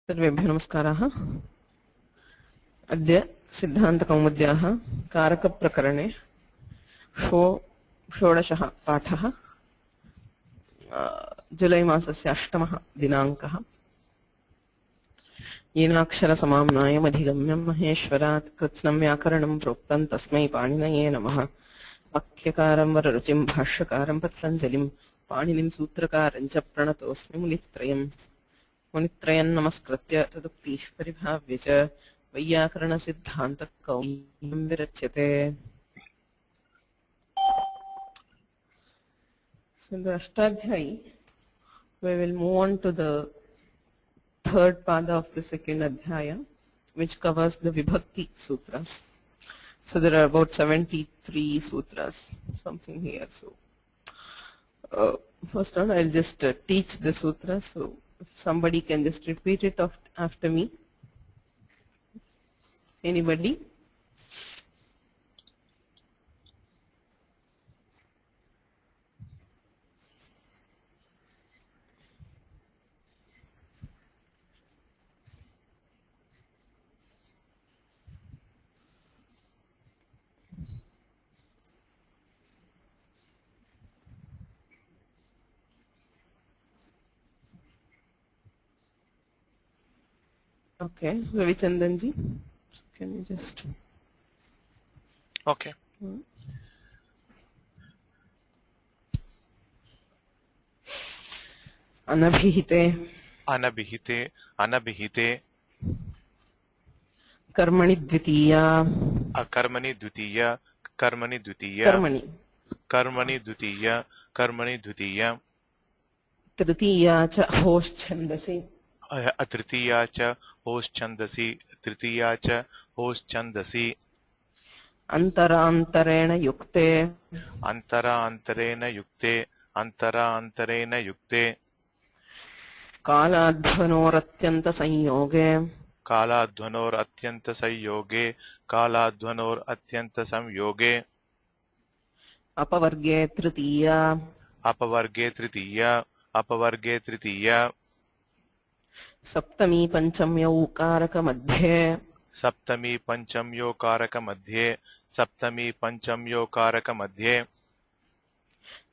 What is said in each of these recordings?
सर्वेभ्यो नमस्काराः। अद्य सिद्धान्तकौमुद्याः कारकप्रकरणे षोडशः पाठः। जुलै मासस्य 8 दिनाङ्कः। येनाक्षरसमाम्नायमधिगम्यं महेश्वरात् कृत्स्नं व्याकरणं प्रोक्तं तस्मै पाणिनये नमः। वाक्यकारं वररुचिं भाष्यकारं पतञ्जलिं पाणिनिं सूत्रकारं च प्रणतोऽस्मि मुनित्रयम्। मुनित्रयं नमस्कृत्य तदुक्तिः परिभाव्य च वैयाकरणसिद्धान्तकौमुदीं विरच्यते। So in the Ashtadhyayi, we will move on to the third pada of the second adhyaya, which covers the Vibhakti sutras. So there are about 73 sutras, something here. So first one, I'll just teach the sutra. So if somebody can just repeat it after me. Anybody? Okay, Ravichandran ji, can you just? Okay. Anabhihite. Anabhihite. Anabhihite. Karmani dvitiya. Akarmani dvitiya. Karmani dvitiya. Karmani. Karmani dvitiya. Karmani dvitiya. Tritiya cha hoschandasi. Atritiya cha hoschandasi. Tritiya cha hoschandasi. Antara-antarena yukte. Antara-antarena yukte. Antara-antarena yukte. Kaladhvanor-atyanta sanyoge. Kaladhvanor-atyanta sanyoge. Kaladhvanor-atyanta sanyoge. Apavarge tritiya. Apavarge tritiya. Apavarge tritiya. Saptami panchamya ukaraka madhye. सप्तमी पंचम्यो कारक मध्ये सप्तमी पंचम्यो कारक मध्ये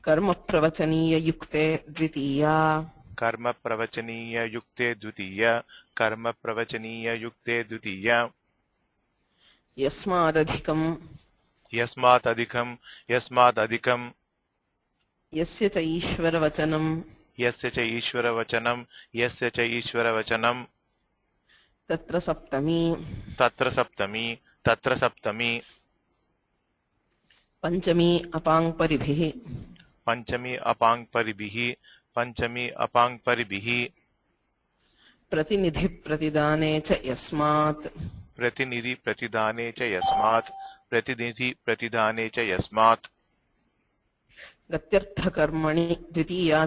कर्म प्रवचनीय युक्ते द्वितीया कर्म प्रवचनीय युक्ते द्वितीय कर्म प्रवचनीय युक्ते द्वितीय यस्मादधिकं यस्मादधिकं यस्य च ईश्वरवचनं यस्य च ईश्वरवचनं तत्र सप्तमी पंचमी अपांग परिभिः प्रतिनिधि प्रतिदाने च यस्मात् गत्यर्थकर्मणि द्वितीया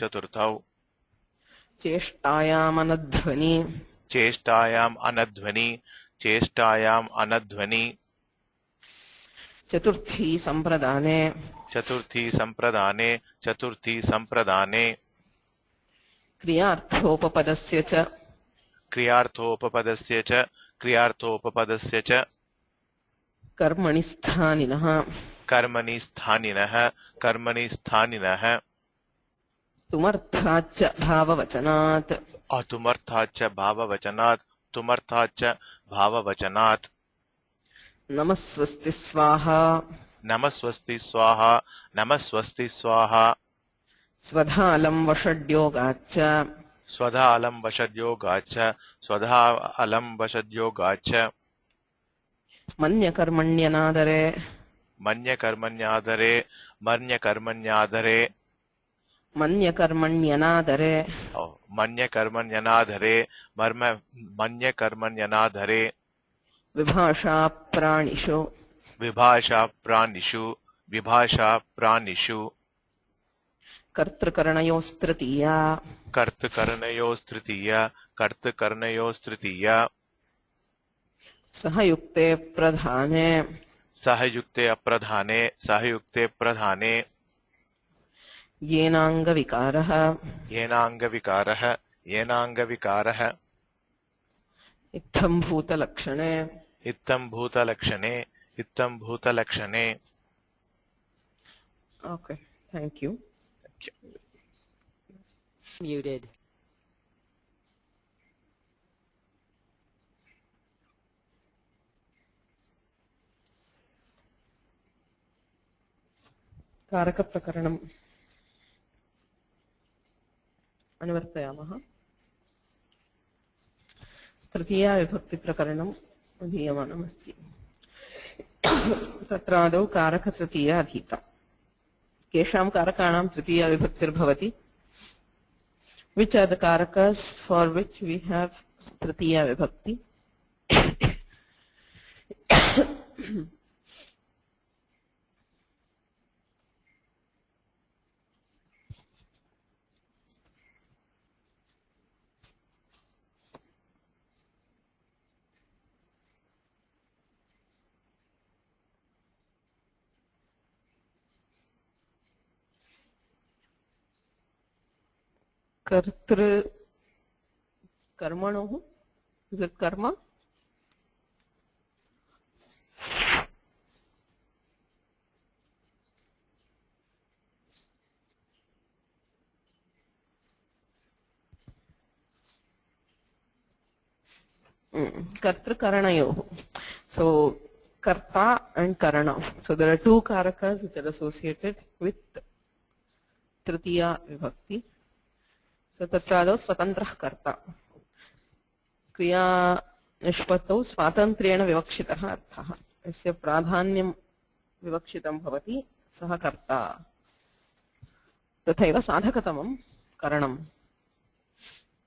चतुर्थौ चेष्टायाम् अनध्वनि चतुर्थी संप्रदाने क्रियार्थोपपदस्य च कर्मणि स्थानिनः तुमर्थाच्च भाववचनात् नमस्वस्ति स्वाहा स्वधालं वषड्योगाच्च मन्यकर्मण्यनादरे विभाषा प्राणिषु कर्तृकरणयोस्तृतीया सहयुक्ते प्रधाने येनाङ्गविकारः येनाङ्गविकारः येनाङ्गविकारः इत्थं भूतलक्षणे इत्थं भूतलक्षणे इत्थं भूतलक्षणे Okay, thank you. Muted. कारकप्रकरणम् अनुवर्तयामः. तृतीया विभक्तिप्रकरणम् अधीयमानमस्ति. तत्र आदौ कारकतृतीया अधीता. केषां कारकाणां तृतीया विभक्तिर्भवति? Which are the karakas for which we have tritiya vibhakti? Kartru karmanoh, is it karma? Kartru karanayoh. So karta and karana. So there are two karakas which are associated with tritiya vibhakti. So tatrado swatantrah karta. Kriya nishpattau swatantrena vivakshitah arthah. Asya pradhanyam vivakshitam bhavati saha karta. Tathaiva sadhakatamam karanam.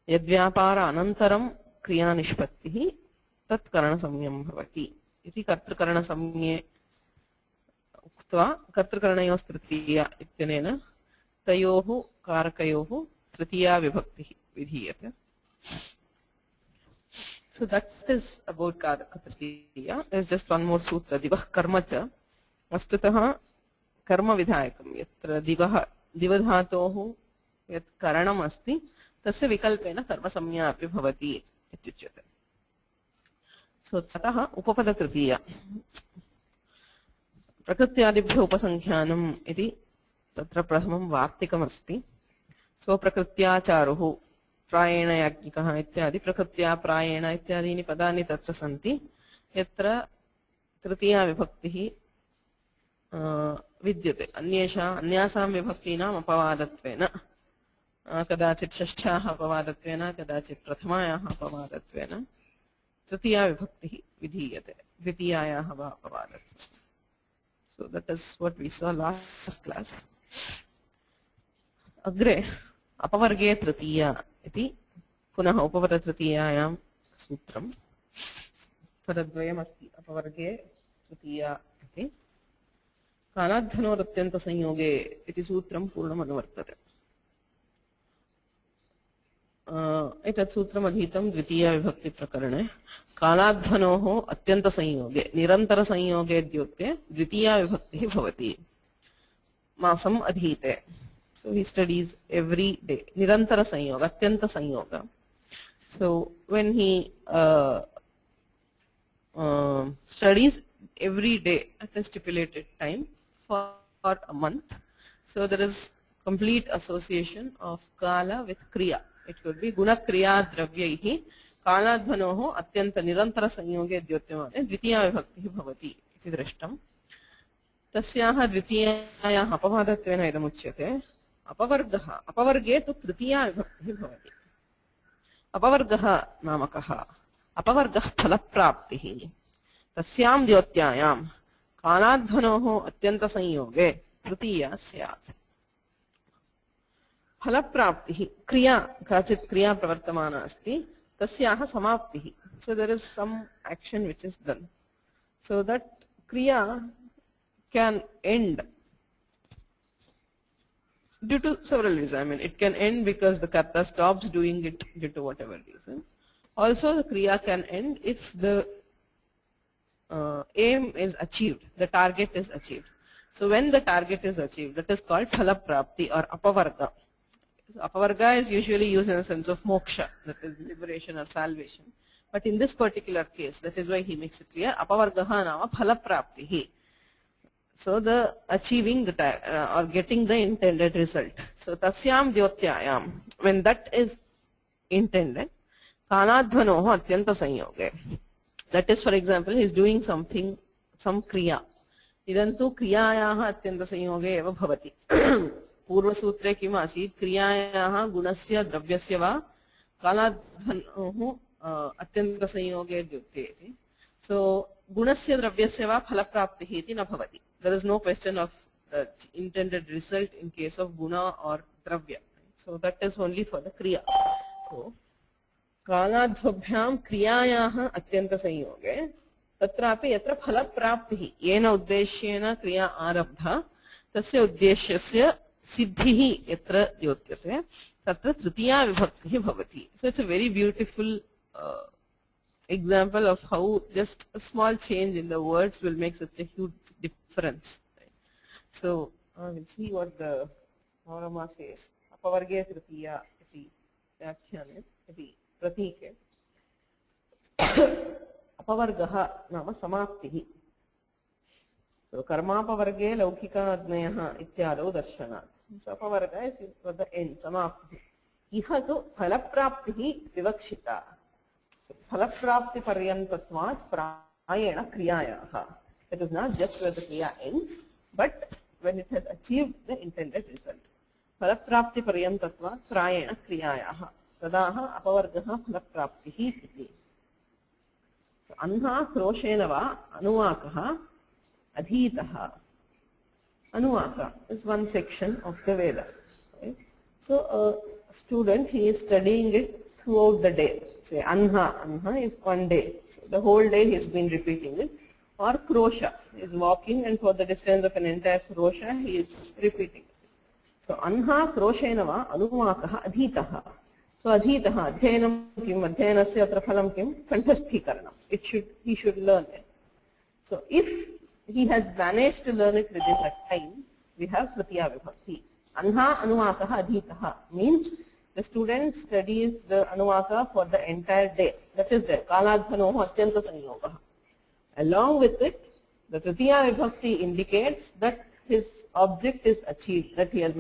Yadvyapara anantaram kriya nishpattihi tat karana samyam bhavati. Iti kartrakarana samye uktva kartrakaranayoh tritiya ityanena tayoh karakayoh tritiya vibhakti vidhiyate. So that is about karaka tritiya. There is just one more sutra. Divah karma cha vastutah karma vidhayakam. Yatra divah divadhatoh yat karanam asti tasya vikalpena karma samya api bhavati ityuchyate. So tatah upapada tritiya. Prakrityadibhyo upasankhyanam iti tatra pratham vartikam asti. So prakrityacharuhu prayena yajnikah ityadi prakritya prayena ityadini padani tatra santi yatra tritiya vibhaktihi vidyate anyasam vibhaktinam apavadattvena kadachit shashthyaah apavadattvena kadachit prathamayaah apavadattvena tritiya vibhaktihi vidhiyate dvitiyayah va apavadattvena. So that is what we saw last class. Agre अपवर्गे तृतीया इति पुनः उपपद तृतीयायां सूत्रम् पदद्वयमस्ति अपवर्गे तृतीया इति कालाद्धनोरत्यन्त संयोगे इति सूत्रं पूर्णम् अनुवर्तते. एतत् सूत्रम् अधीतं द्वितीया विभक्ति प्रकरणे कालाद्धनोः अत्यन्त संयोगे निरन्तर संयोगे द्योत्ये द्वितीया विभक्तिः भवति. मासम् अधीते. So he studies every day. Nirantara sanyoga, atyanta sanyoga. So when he studies every day at a stipulated time for a month, so there is complete association of kala with kriya. It could be guna kriya dravyaihi kaladhanoho atyanta nirantara sanyoge dyotyamane dvitiya vibhaktihi bhavati iti drashtam. Tasyaha dvitiyayaः अपवादत्वेन इदमुच्यते. अपवर्गः अपवर्गे तु तृतीया विभक्तिः भवति. अपवर्गः नाम कः? अपवर्गः फलप्राप्तिः. तस्यां द्योत्यायां कालाध्वनोः अत्यन्तसंयोगे तृतीया स्यात्. फलप्राप्तिः क्रिया काचित् क्रिया प्रवर्तमाना अस्ति तस्याः समाप्तिः. So there is some action which is done. So that kriya can end due to several reasons. I mean, it can end because the karta stops doing it due to whatever reason. Also, the kriya can end if the aim is achieved, the target is achieved. So when the target is achieved, that is called phalaprapti or apavarga. So apavarga is usually used in the sense of moksha, that is liberation or salvation. But in this particular case, that is why he makes it clear, apavargaha nama phalapraptihi. So the achieving the or getting the intended result. So tasyam dyotyayam, when that is intended, kanadhvanoho atyanta sanyoge. That is, for example, he is doing something, some kriya. Idantu kriyayaha atyanta sanyoge eva bhavati. पूर्वसूत्रे किम् आसीत् क्रियायाः गुणस्य द्रव्यस्य वा कालाध्वनोः अत्यन्तसंयोगे द्युक्ते. So गुणस्य द्रव्यस्य वा फलप्राप्तिः इति न भवति. There is no question of the intended result in case of guna or dravya. So that is only for the kriya. So कालाध्वभ्यां क्रियायाः अत्यन्तसंयोगे तत्रापि यत्र फलप्राप्तिः येन उद्देश्येन क्रिया आरब्धा तस्य उद्देश्यस्य सिद्धिः यत्र द्योत्यते तत्र तृतीया विभक्तिः भवति. So it's a very beautiful example of how just a small change in the words will make such a huge difference. So we'll see what the Maurama says. Apavarge tritiya iti vyakhyane iti pratike. Apavargaha nama samaptihi. So karmapavarge laukika-adnayaha ityado darshanat. So apavarga is used for the end, samapti. Iha tu phalapraptihi vivakshita. So phalaprapti paryantatvat prayena kriyayaha. It is not just where the kriya ends, but when it has achieved the intended result. Phalaprapti paryantatvat prayena kriyayaha. Tadaha apavargaha phalapraptihi iti. So anha kroshena va anuvakaha adhitaha. Anuvaka is one section of the Veda. Right? So a student, he is studying it throughout the day. Say anha is one day. So the whole day he has been repeating it. Or krosha, he is walking and for the distance of an entire krosha he is repeating it. So anha kroshenava anuvakaha adhitaha. So adhitaha, adhyanam kim, adhyanasya atra phalam kim, kanthasthikaranam. He should learn it. So if he has managed to learn it within that time, we have tritiya vibhakti. Anha anuvakaha adhitaha means the student studies the anuvaka for the entire day. That is there. Kaladhanoho atyanta sanyogaha. Along with it, the tritiya vibhakti indicates that his object is achieved, that he has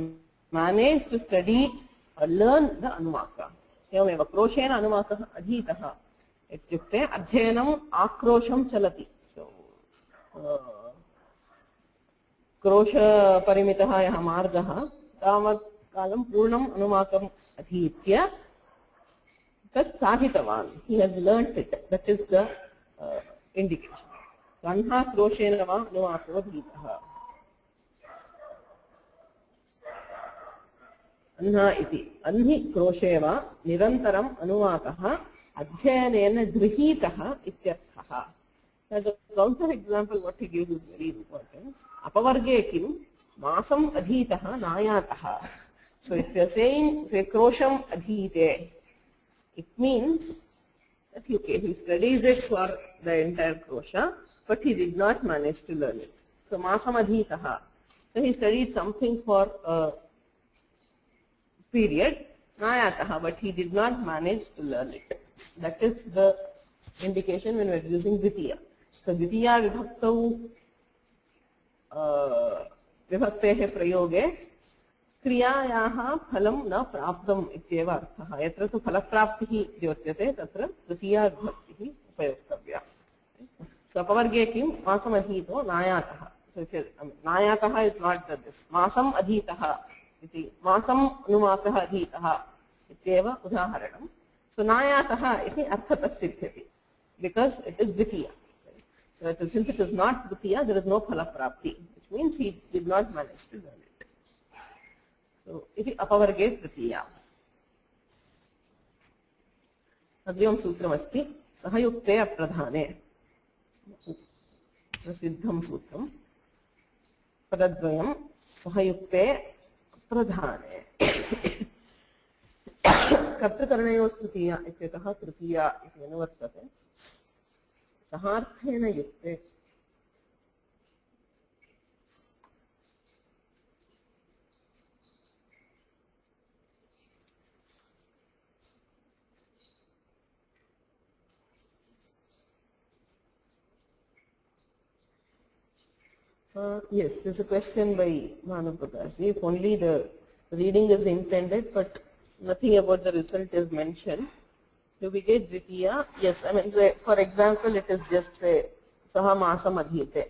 managed to study or learn the anuvaka. Yameva kroshena anuvakaha adhitaha. Ityukte adhyanam akrosham chalati. क्रोश परिमितः यः मार्गः तावत् कालं पूर्णम् अनुवाकम् अधीत्य तत् साधितवान्. He has learnt it. That is the indication. Anha क्रोशेन वा अनुवाको अधीतः. अन्हा इति अन्हि क्रोशे वा निरन्तरम् अनुवाकः अध्ययनेन गृहीतः इत्यर्थः. As a counter example, what he gives is very important. Apavarge kim masam adhitaha nayataha. So if you are saying, say, krosham adhite, it means that okay, he studies it for the entire krosha, but he did not manage to learn it. So masam adhitaha. So he studied something for a period, nayataha, but he did not manage to learn it. That is the indication when we are using dvitiya. So dvitiya vibhaktau vibhaktehe prayoge kriyayaha phalam na praptam ityeva arthaha. Yatra tu phalapraptihi dyotyate tatra dvitiya vibhaktihi upayoktavya. So apavarge kim masam adhito nayataha. So if nayataha is not this. Masam adhitaha iti masam anuvakaha adhitaha ityeva udaharanam. So nayataha iti arthata siddhyati because it is dvitiya. So since it is not dvitiya, there is no phalaprapti, which means he did not manage to learn it. So iti apavarge dvitiya. अग्रिमं सूत्रमस्ति सहयुक्ते अप्रधाने. प्रसिद्धं सूत्रं पदद्वयं सहयुक्ते अप्रधाने. कर्तृकरणयोः तृतीया इत्यतः तृतीया इति अनुवर्तते. सहार्थेन युक्ते Yes, there's a question by Manu Prakash. If only the reading is intended, but nothing about the result is mentioned, do we get Dvitiya? Yes, I mean, for example, it is just say, Saha Masam Adhyate.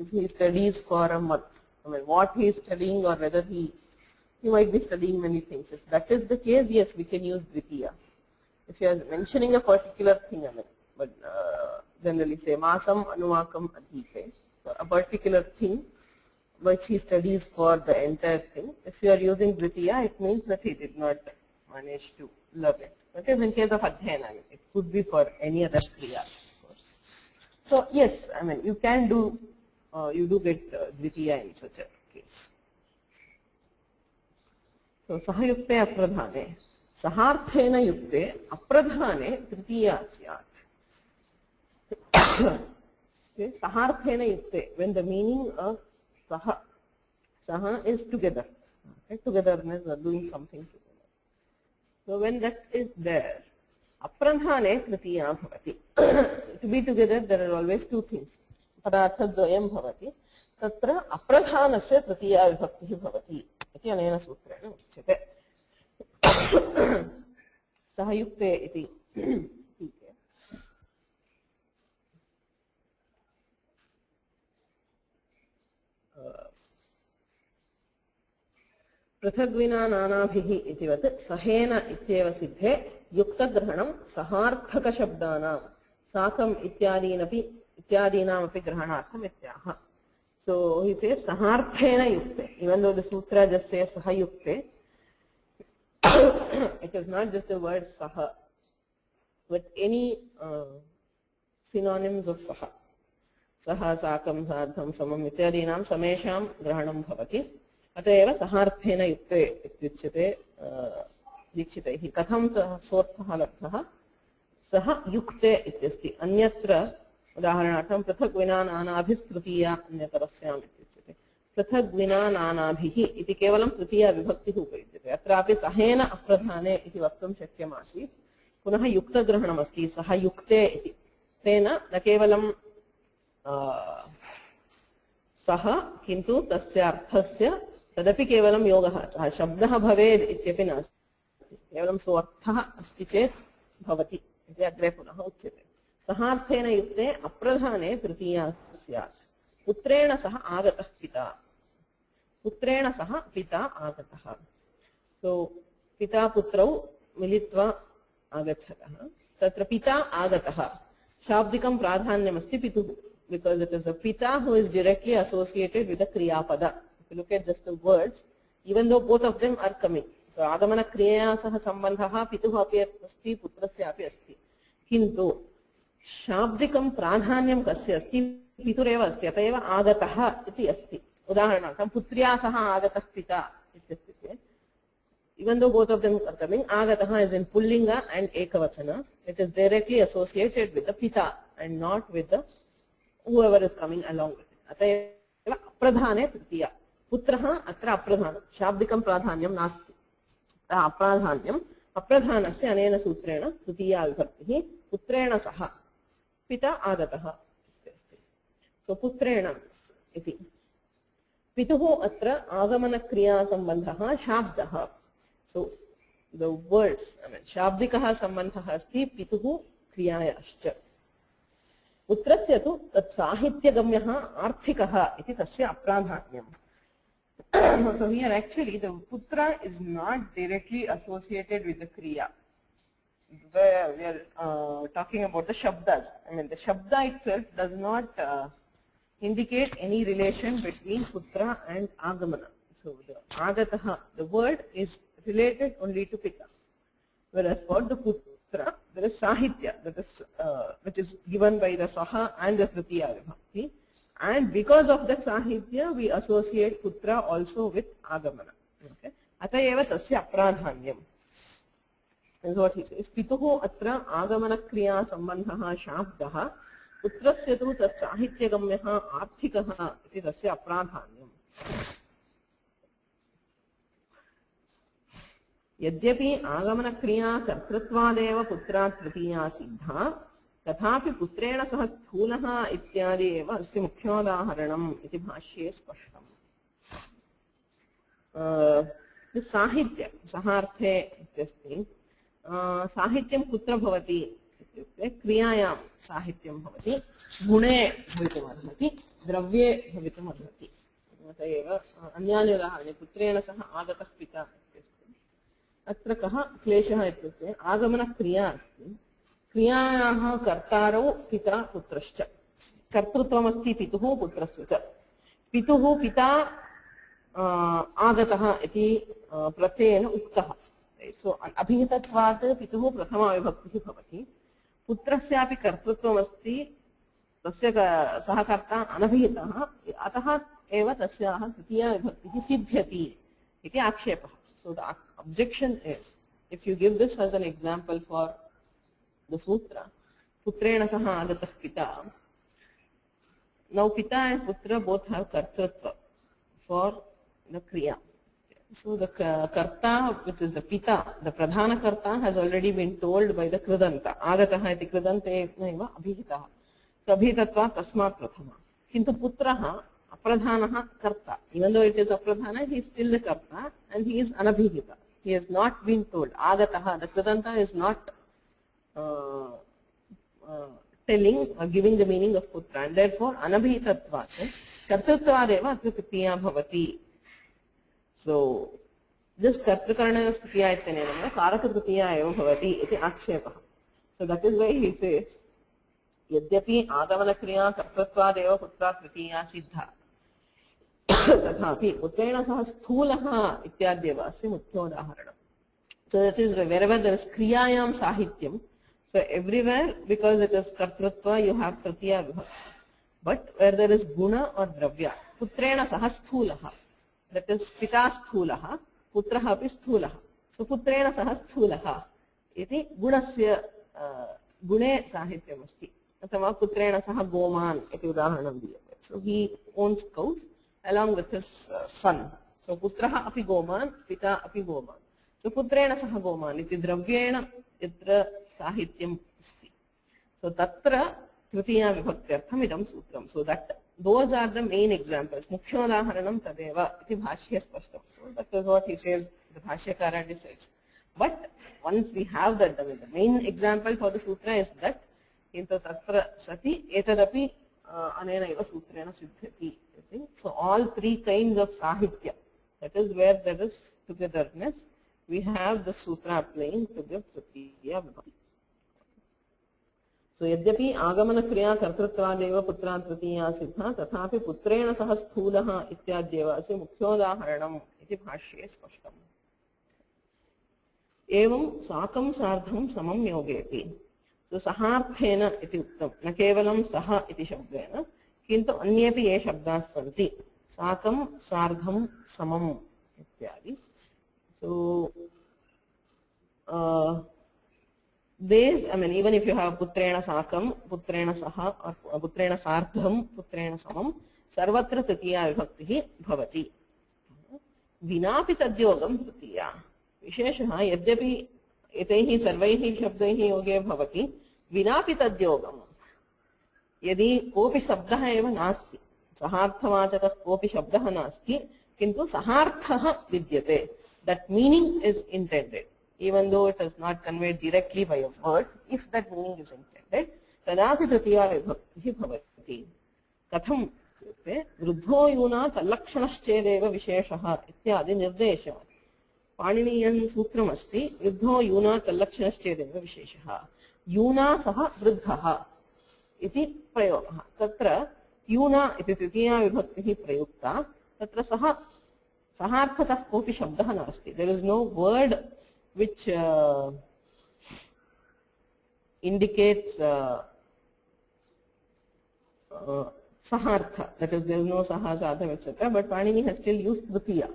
He studies for a month. I mean, what he is studying or whether he might be studying many things. If that is the case, yes, we can use Dvitiya. If you are mentioning a particular thing, I mean, but generally say Masam Anumakam Adhyate. So a particular thing which he studies for the entire thing. If you are using Dvitiya, it means that he did not manage to love it. Okay, in case of Adhyayana, I mean, it could be for any other Kriya, of course. So yes, I mean, you can do, you do get Dvitiya in such a case. So Sahayukte Apradhane, Saharthena Yukte Apradhane Tritiya Syat. Okay, Saharthena Yukte, when the meaning of Saha is together, okay, togetherness or doing something together. So when that is there, Apradhane Tritiya Bhavati. To be together, there are always two things. Padartha Dvayam Bhavati. Tatra Apradhanasya Tritiya Vibhakti Bhavati. Iti anena sutrena uchyate. Sahayukte iti. पृथग्विना नानाभिः इतिवत् सहेन इत्येव सिद्धे युक्तग्रहणं सहार्थकशब्दानां साकम् इत्यादीनामपि ग्रहणार्थम् इत्याह. So he says saharthena yukte. Even though the sutra just says sahayukte, it is not just the word saha, but any synonyms of saha. Saha, sakam, sadham, samam ityadinam samesham grahanam bhavati. अतएव सहार्थेन युक्ते इत्युच्यते दीक्षितैः. कथं सोऽर्थः लब्धः? सः युक्ते इत्यस्ति. अन्यत्र उदाहरणार्थं पृथक् विना नानाभिस्तृतीया अन्यतरस्याम् इत्युच्यते. पृथक् विना नानाभिः इति केवलं तृतीया विभक्तिः उपयुज्यते. अत्रापि सहेन अप्रधाने इति वक्तुं शक्यमासीत्. पुनः युक्तग्रहणमस्ति. सः युक्ते इति. तेन न केवलं सः किन्तु तस्य अर्थस्य तदपि केवलं योगः. सः शब्दः भवेत् इत्यपि नास्ति. केवलं सोऽर्थः अस्ति चेत् भवति इति अग्रे पुनः उच्यते. सहार्थेन युक्ते अप्रधाने तृतीया स्यात्. पुत्रेण सह आगतः पिता. पुत्रेण सह पिता आगतः. सो पिता पुत्रौ मिलित्वा आगच्छतः. तत्र पिता आगतः शाब्दिकं प्राधान्यमस्ति पितुः, because it is the pita who is directly associated with the kriya pada. If you look at just the words, even though both of them are coming, so agamana kriyaya sah sambandhah pituh api asti putrasya api asti, kintu शाब्दिकं प्राधान्यं कस्य अस्ति? पितुरेव अस्ति. अतएव आगतः इति अस्ति. उदाहरणार्थं पुत्र्या सह आगतः पिता इत्यस्ति चेत्, even though both of them are coming, आगतः is in pullinga and ekavachana, it is directly associated with the pita and not with the whoever is coming along with it. अतएव अप्रधाने तृतीया. पुत्रः अत्र अप्रधानं, शाब्दिकं प्राधान्यं नास्ति. अप्राधान्यम् अप्रधानस्य अनेन सूत्रेण तृतीया विभक्तिः. पुत्रेण सह पिता आगतः अस्ति. सो पुत्रेण इति. पितुः अत्र आगमनक्रियासम्बन्धः शाब्दः. सो the words, I mean, शाब्दिकः सम्बन्धः अस्ति पितुः क्रियायाश्च. पुत्रस्य तु तत् साहित्यगम्यः आर्थिकः इति तस्य अप्राधान्यम्. So here actually the putra is not directly associated with the kriya. We are talking about the shabdas. I mean, the shabda itself does not indicate any relation between putra and agamana. So the agatah, the word is related only to pita. Whereas for the putra, there is sahitya, that is which is given by the saha and the tritiya vibhakti. And because of that sahitya, we associate putra also with agamana. Okay? Atayeva tasya apradhanyam. Is what he says. Pituhu atra agamana kriya sambandhaha shabdaha. Putrasya tu tat sahityagamyaha arthikaha iti tasya apradhanyam. यद्यपि आगमन क्रिया कर्तृत्वादेव पुत्रात् तृतीया सिद्धा, तथापि पुत्रेण सह स्थूलः इत्यादि एव अस्य मुख्योदाहरणम् इति भाष्ये स्पष्टम्। साहित्य सहार्थे इत्यस्ति। साहित्यं कुत्र भवति इत्युक्ते क्रियायां साहित्यं भवति, गुणे भवितुमर्हति, द्रव्ये भवितुमर्हति। अत एव अन्यानि उदाहरणानि पुत्रेण सह आगतः पिता इत्यस्ति। अत्र कः क्लेशः इत्युक्ते आगमनक्रिया अस्ति, क्रियायाः कर्तारौ पिता पुत्रश्च, कर्तृत्वमस्ति पितुः पुत्रस्य च। पितुः पिता आगतः इति प्रत्ययेन उक्तः। सो अभिहितत्वात् पितुः प्रथमाविभक्तिः भवति। पुत्रस्यापि कर्तृत्वमस्ति, तस्य सः कर्ता अनभिहितः, अतः एव तस्याः तृतीया विभक्तिः सिद्ध्यति इति आक्षेपः। So the objection is, if you give this as an example for the sutra, putrena saha agatah pita, now pita and putra both have kartritva for the kriya. So the karta, which is the pita, the pradhana karta, has already been told by the kridanta. Agatah iti kridante naiva abhihitah. So abhihitatva tasmat prathama. Kintu putraha apradhanaha karta. Even though it is apradhana, he is still the karta and he is anabhihita. He has not been told. Agataha, the kridanta is not telling or giving the meaning of putra, and therefore anabhihitatvat kartritvaadeva atra tritiya bhavati. So just kartrikarana tritiya ityanena karaka tritiya eva bhavati iti akshepah. So that is why he says यद्यपि आगमनक्रिया कर्तृत्वादेव पुत्रा तृतीया सिद्धा तथापि पुत्रेण सह स्थूलः इत्याद्येव अस्य मुख्योदाहरणम्. So that is wherever there is kriyayam sahityam, so everywhere because it is kartrutva you have tritiya vibhakti. But where there is guna or dravya, putrena saha sthulaha, that is pita sthulaha, putraha api sthulaha. So putrena saha sthulaha iti gunasya gune sahityam asti. अथवा पुत्रेण सह गोमान इति उदाहरणं दीयते. So he owns cows along with his son. So पुत्रः अपि गोमान, पिता अपि गोमान. So पुत्रेण सह गोमान इति द्रव्येण यत्र साहित्यम् अस्ति. So तत्र तृतीया विभक्त्यर्थम् इदं सूत्रम्. So that those are the main examples. मुख्योदाहरणं तदेव इति भाष्ये स्पष्टम्. So that is what he says, the भाष्यकार decides. But once we have that, the main example for the sutra is that किन्तु तत्र सति एतदपि अनेन एव सूत्रेण सिद्ध्यति. So all three kinds of sahitya, that is where there is togetherness, we have the sutra applying to the tritiya vibhakti. So यद्यपि आगमनक्रिया कर्तृत्वादेव पुत्रा तृतीया सिद्धा तथापि पुत्रेण सह स्थूलः इत्याद्येव अस्य मुख्योदाहरणम् इति भाष्ये स्पष्टम्. एवं साकं सार्धं समं योगेति. So saharthena iti uktam, न केवलं सः इति शब्देन किन्तु अन्येपि ये शब्दाः सन्ति साकं सार्धं समम् इत्यादि. So these, I mean, even if you have putrena sakam, putrena saha, or putrena sardham, putrena samam, sarvatra tritiya vibhaktihi bhavati. Vinapi tadyogam tritiya. Visheshah yadyapi एतैः सर्वैः शब्दैः योगे भवति विनापि तद्योगम्. यदि कोऽपि शब्दः एव नास्ति, सहार्थवाचकः कोऽपि शब्दः नास्ति, किन्तु सहार्थः विद्यते, that meaning is intended, even though it is not conveyed directly by a word, if that meaning is intended, तदापि तृतीया विभक्तिः भवति. कथम् इत्युक्ते वृद्धो यूना तल्लक्षणश्चेदेव विशेषः इत्यादि निर्देशः. पाणिनीयं सूत्रमस्ति वृद्धो यूना तल्लक्षणश्चेदेव विशेषः. यूना सह वृद्धः इति प्रयोगः. तत्र यूना इति तृतीया विभक्तिः प्रयुक्ता. तत्र सः सहार्थकः कोऽपि शब्दः नास्ति. There is no word which indicates sahartha, that is there is no saha sadha etc, but Panini has still used tritiya.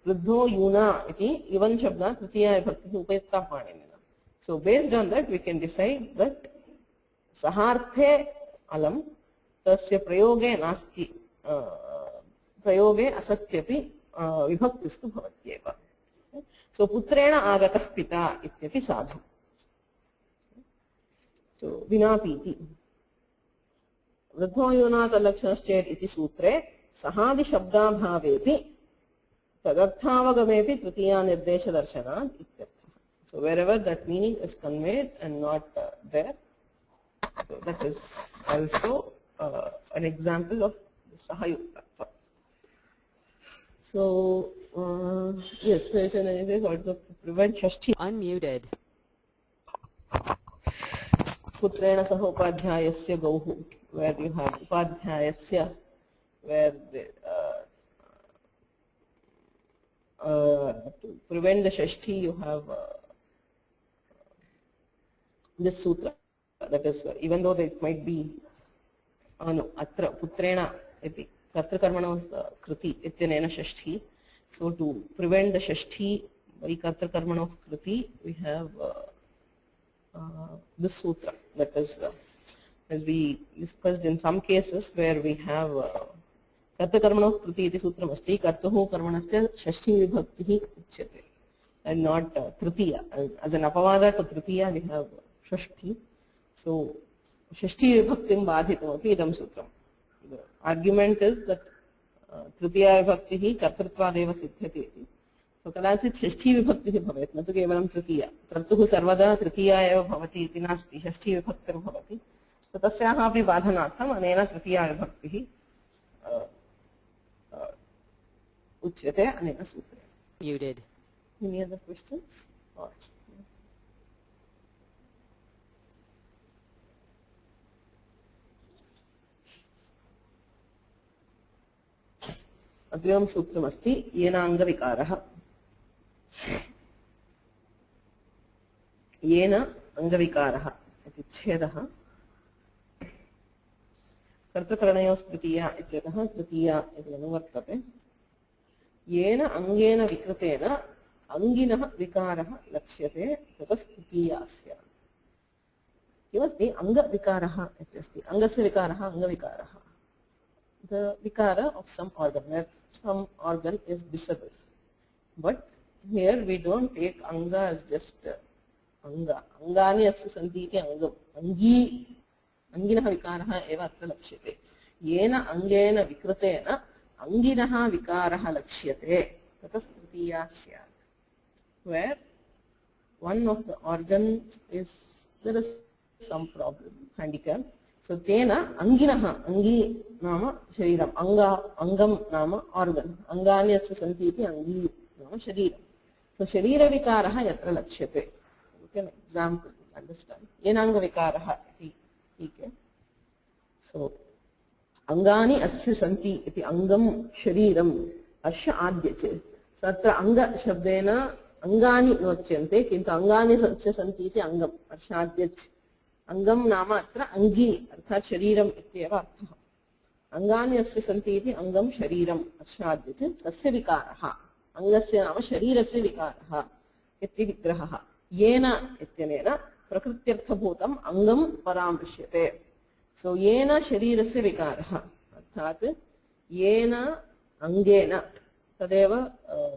Vruddho yuna iti even shabda tritiya vibhakti upayukta Paninina. So based on that we can decide that saharthe alam tasya prayoge nasti prayoge asatyapi vibhaktistu bhavatyeva. So putrena agatah pita ityapi sadhu. So vinapiti. Vruddho yunat alakshanaschet iti sutre sahadi shabdabhavepi tadarthavagamepi tritiya nirdesha darshanat ityartha. So wherever that meaning is conveyed and not there, so that is also an example of sahayuktatva. So yes, Krishna is also to prevent Shashti. Unmuted. Putrena saha upadhyayasya gauhu, where you have upadhyayasya, where to prevent the Shashti you have this sutra, that is even though it might be atra putrena iti katra karmana kriti ityanena Shashti. So to prevent the Shashti by katra karmana of kriti, we have this sutra, that is as we discussed in some cases where we have katra karmana of kriti iti sutram asti kartuhu karmanasya Shashti vibhakti uchyate and not tritiya. As an apavada to tritiya we have Shashti. So Shashti vibhaktim badhitam api idam sutram. The argument is that tritiya vibhakti kartritvad siddhyate iti. So kadachit Shashti vibhakti bhavet, na tu kevalam tritiya. Kartuhu sarvada tritiya eva bhavati iti nasti, Shashti vibhaktir bhavati. So tasyaha api badhanatham anena tritiya vibhakti uchyate anena sutre. Muted. Any other questions? Or अग्रिमं सूत्रमस्ति येनाङ्गविकारः. येन अङ्गविकारः इति छेदः कर्तृकरणयोस्तृतीया इत्यतः तृतीया इति अनुवर्तते. येन अङ्गेन विकृतेन अङ्गिनः विकारः लक्ष्यते ततस्तृतीया स्यात्. किमस्ति अङ्गविकारः इत्यस्ति. अङ्गस्य विकारः अङ्गविकारः. The vikara of some organ, where some organ is disabled. But here we don't take anga as just anga. Angani asya santi iti angam. Anginaha vikaraha eva atra lakshyate. Yena angena vikratena anginaha vikaraha lakshyate. Tatas tritiya syat. Where one of the organs is, there is some problem, handicap. So tena anginaha, angi nama shariram, angam nama organ, angani asya santi iti angi nama shariram. So sharira vikaraha yatra lakshyate. You can example understand. Yenanga vikaraha iti. Okay. So angani asya santi iti angam shariram asya adyache. So atra anga shabdena angani nochyante, kintu angani asya santi iti angam asya adyache. Angam nama atra angi अर्थात शरीरम इत्येव अर्थः. अंगानि अस्य सन्ति इति अंगम शरीरम अर्थात् तस्य विकारः. अंगस्य नाम शरीरस्य विकारः इति विग्रहः. येन इत्यनेन प्रकृत्यर्थभूतम् अंगम परामृश्यते. सो येन शरीरस्य विकारः अर्थात् येन अंगेन, तदेव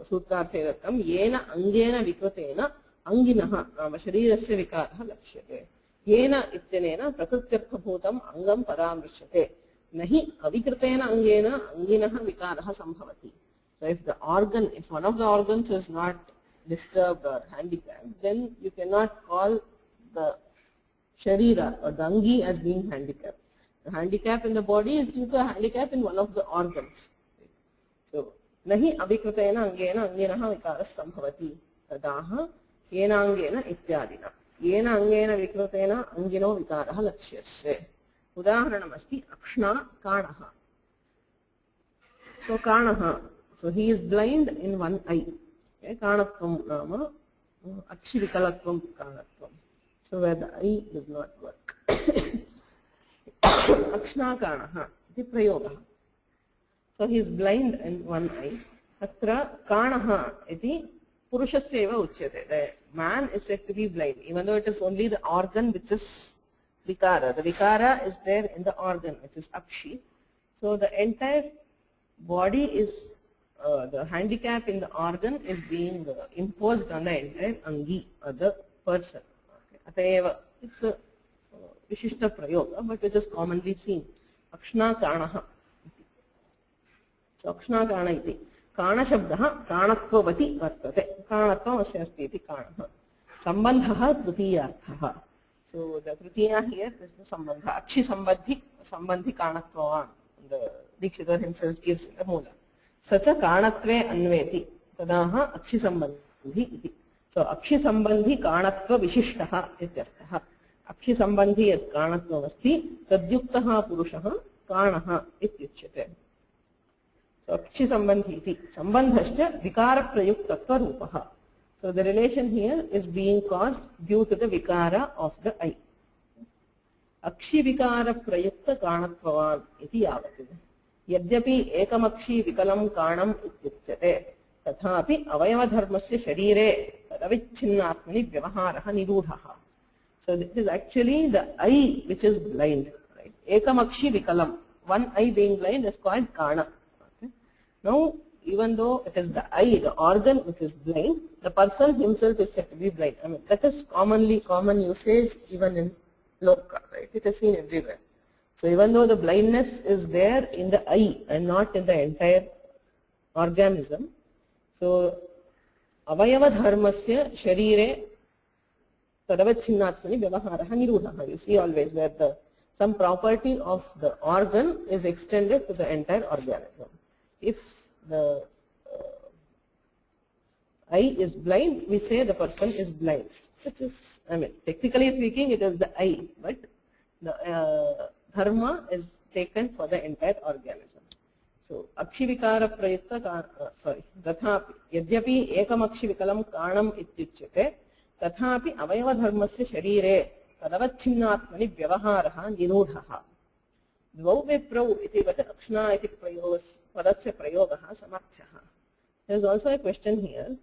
सूत्रार्थे दत्तं, येन अंगेन विकृतेन अंगिनः नाम शरीरस्य विकारः लक्ष्यते. येन इत्यनेन प्रकृत्यर्थभूतम् अंगम परामृश्यते. नहि अविकृतेन अंगेन अंगिनः विकारः संभवति. So if the organ, if one of the organs is not disturbed or handicapped, then you cannot call the sharira or the angi as being handicapped. The handicap in the body is due to a handicap in one of the organs. So नहि अविकृतेन अंगेन अंगिनः विकारः संभवति. तदाह येनांगेन इत्यादिना. येन अंगेन विकृतेन अंगिनो विकारः लक्ष्यते. उदाहरणमस्ति अक्ष्णा काणः. So काणः, so he is blind in one eye. Okay, काणत्वं नाम अक्षिविकलत्वं काणत्वं. So where the eye does not work. अक्ष्णा काणः इति प्रयोगः. So he is blind in one eye. अत्र काणः इति पुरुषस्य एव उच्यते. The man is said to be blind, even though it is only the organ which is vikara. The vikara is there in the organ, which is akshi. So the entire body is, the handicap in the organ is being imposed on the entire angi or the person. Okay. Atayeva, it's Vishishta Prayoga, but which is commonly seen. Akshna Kanaha. So Akshna Kana iti. Kana Shabdaha Kanatvavati Vartate. Kanatvam asya asti iti Kanaha. Sambandhaha Tritiyarthaha. So the Tritiya here is the Sambandha. Akshi Sambandhi Kanatvavan. The Dikshidhar himself gives the Mula. Sacha Kanatve Anveti. Tadaha Akshi Sambandhi iti. So Akshi Sambandhi Kanatva Vishishtaha ityarthaha. Akshi Sambandhi yad Kanatvam asti tadyuktaha Purushaha Kanaha ityuchyate. So Akshi Sambandhi iti. Sambandhascha Vikara Prayuktatva Rupaha. So the relation here is being caused due to the Vikara of the I. Akshi Vikara Prayukta Kanatvavan iti yavati. Yadyapi Ekamakshi Vikalam Kanam ityuchyate. Tathapi Avayavadharmasya Sharire Tadavichinnatmani Vyavaharaha Nirudhaha. So it is actually the eye which is blind. Right? Ekamakshi Vikalam. One eye being blind is called Kana. Okay? Now, even though it is the eye, the organ which is blind, the person himself is said to be blind. I mean, that is common usage even in Loka. Right? It is seen everywhere. So even though the blindness is there in the eye and not in the entire organism, so Avayava Dharmasya Sharire Tadavachinnatmani Vyavaharaha Nirudhaha. You see always where some property of the organ is extended to the entire organism. If the eye is blind, we say the person is blind. Which is, I mean, technically speaking, it is the eye, but the dharma is taken for the entire organism. So, Akshivikara Prayukta, Tathapi, Yadyapi Ekamakshi Vikalam Kanam ityuchyate, Tathapi Avayava Dharmasya Sharire Tadavachinnatmani Vyavaharaha Nirudhaha. Dvau viprau iti vata akshna iti padasya prayogaha samarthyaha. There is also a question here.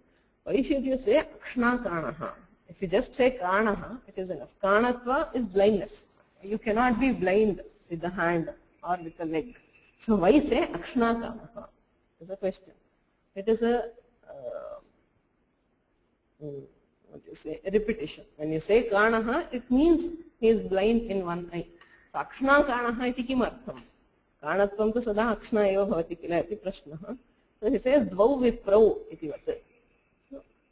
Why should you say akshna kanaha? If you just say kanaha, it is enough. Kanatva is blindness. You cannot be blind with the hand or with the leg. So why say akshna kanaha? Is a question. It is a what you say, a repetition. When you say kanaha, it means he is blind in one eye. Akshna Kanaha iti kimartham. Kanatvam tu sada akshna eva bhavati kila iti prashnaha. So he says dvau viprau iti vat.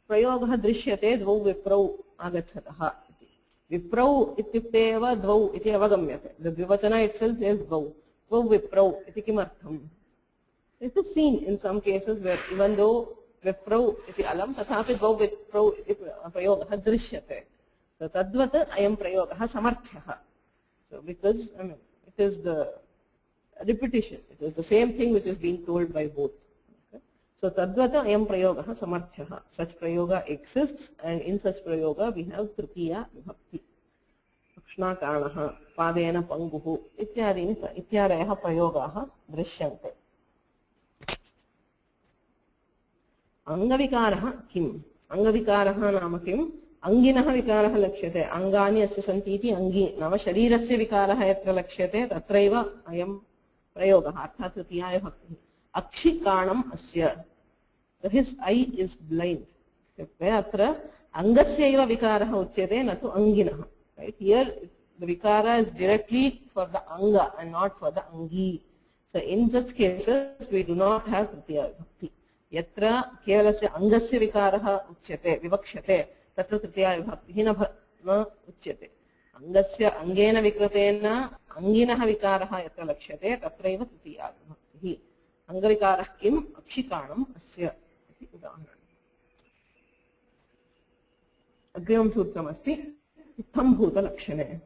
Prayogaha drishyate dvau viprau agachataha iti. Viprau ityukte eva dvau iti avagamyate. The dvivachana itself says dvau. Dvau viprau iti kimartham. It is seen in some cases where even though viprau iti alam, tathapi dvau viprau iti prayogaha drishyate. So tadvat ayam prayogaha samarthyaha. So because, I mean, it is the repetition, it is the same thing which is being told by both. Okay? So tadvata ayam prayogaha samarthyaha. Such prayoga exists, and in such prayoga we have tritiya vibhakti. Akshna kanaha, padena panguhu, ityadayaha prayogaha drishyante. Angavikaraha kim? Angavikaraha nama kim? Anginaha vikaraha lakshate. Angani asya santi iti angi. Nama sharirasya vikaraha yatra lakshate. Tatraiva ayam prayogaha. Arthat tritiyaya bhakti. Akshi kanam asya. So his eye is blind. Atra angasya eva vikaraha uchyate natu anginaha. Right? Here the vikara is directly for the anga and not for the angi. So in such cases we do not have tritiyaya bhakti. Yatra kevalasya angasya vikaraha uchyate, vivakshate. Tatra tritiyaya vibhakti na uchyate. Angasya angena vikratena anginaha vikaraha yatra lakshate tatraiva tritiyaya vibhakti. Angavikarah kim akshikanam asya. Agrivam sutram asti ittam bhuta lakshane.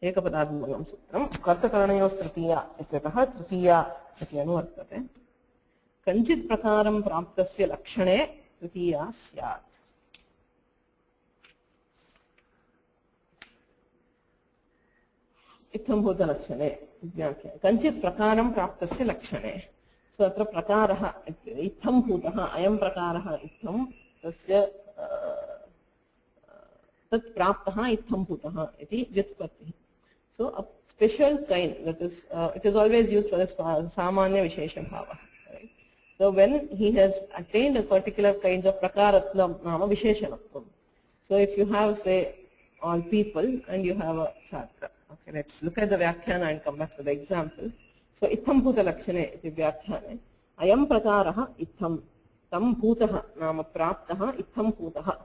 Ekapadaatmakam sutram kartakaranayos tritiya ityatah tritiya iti anuvartate. Kanchit prakaram praptasya lakshane tritiya syat. Ittam bhuta lakshane. Kanchit prakaram praptasya lakshane. So atra prakaraha ittam bhutaha ayam prakaraha ittam tasya tat praptaha ittam bhutaha iti vyutpatti. So a special kind, that is it is always used for the samanya vishesha bhava. Right? So when he has attained a particular kinds of prakaratvam nama visheshanatvam. So if you have, say, all people and you have a chhatra. Okay, let's look at the Vyakhyana and come back to the example. So, Itham Bhuta Lakshane iti Vyakhyane. Ayam Prakaraha Itham. Tam Bhutaha Nama Praptaha Itham Bhutaha.